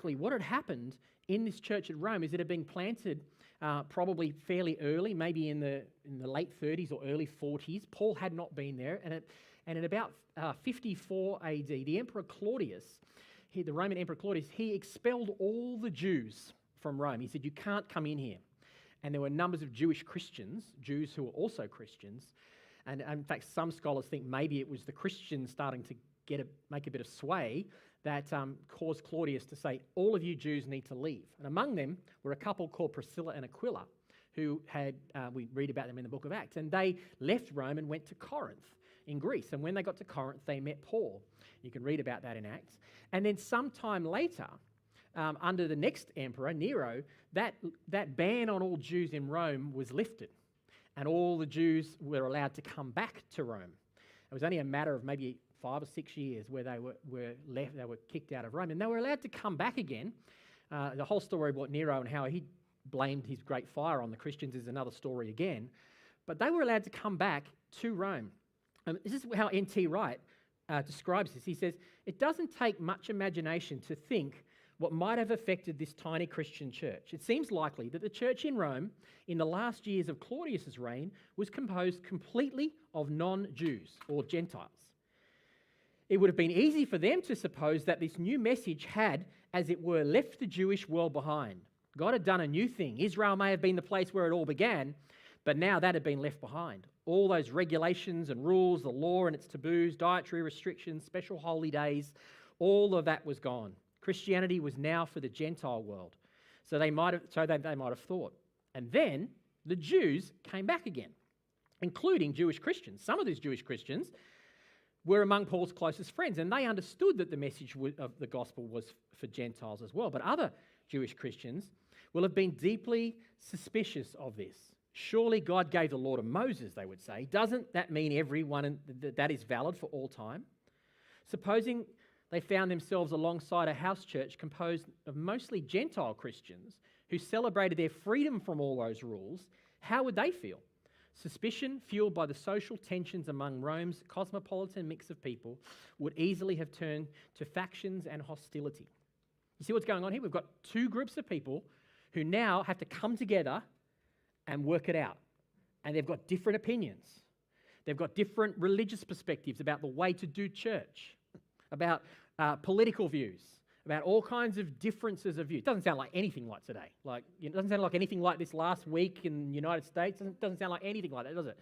historically, what had happened in this church at Rome is it had been planted probably fairly early, maybe in the late 30s or early 40s. Paul had not been there, and in about 54 AD, the Emperor Claudius, the Roman Emperor Claudius, he expelled all the Jews from Rome. He said, you can't come in here. And there were numbers of Jewish Christians, Jews who were also Christians, and in fact, some scholars think maybe it was the Christians starting to make a bit of sway that caused Claudius to say, all of you Jews need to leave. And among them were a couple called Priscilla and Aquila, who we read about them in the book of Acts, and they left Rome and went to Corinth in Greece. And when they got to Corinth, they met Paul. You can read about that in Acts. And then sometime later, under the next emperor, Nero, that ban on all Jews in Rome was lifted, and all the Jews were allowed to come back to Rome. It was only a matter of maybe 5 or 6 years where they were kicked out of Rome, and they were allowed to come back again. The whole story about Nero and how he blamed his great fire on the Christians is another story again, but they were allowed to come back to Rome. And this is how N.T. Wright describes this. He says, it doesn't take much imagination to think what might have affected this tiny Christian church. It seems likely that the church in Rome in the last years of Claudius's reign was composed completely of non-Jews or Gentiles. It would have been easy for them to suppose that this new message had, as it were, left the Jewish world behind. God had done a new thing. Israel may have been the place where it all began, but now that had been left behind. All those regulations and rules, the law and its taboos, dietary restrictions, special holy days, all of that was gone. Christianity was now for the Gentile world. So they might have thought. And then the Jews came back again, including Jewish Christians. Some of these Jewish Christians were among Paul's closest friends, and they understood that the message of the gospel was for Gentiles as well. But other Jewish Christians will have been deeply suspicious of this. Surely God gave the law to Moses, they would say. Doesn't that mean everyone that is valid for all time? Supposing they found themselves alongside a house church composed of mostly Gentile Christians who celebrated their freedom from all those rules, how would they feel? Suspicion, fueled by the social tensions among Rome's cosmopolitan mix of people, would easily have turned to factions and hostility. You see what's going on here? We've got two groups of people who now have to come together and work it out. And they've got different opinions. They've got different religious perspectives about the way to do church, about political views, about all kinds of differences of view. It doesn't sound like anything like today. It doesn't sound like anything like this last week in the United States. It doesn't sound like anything like that, does it?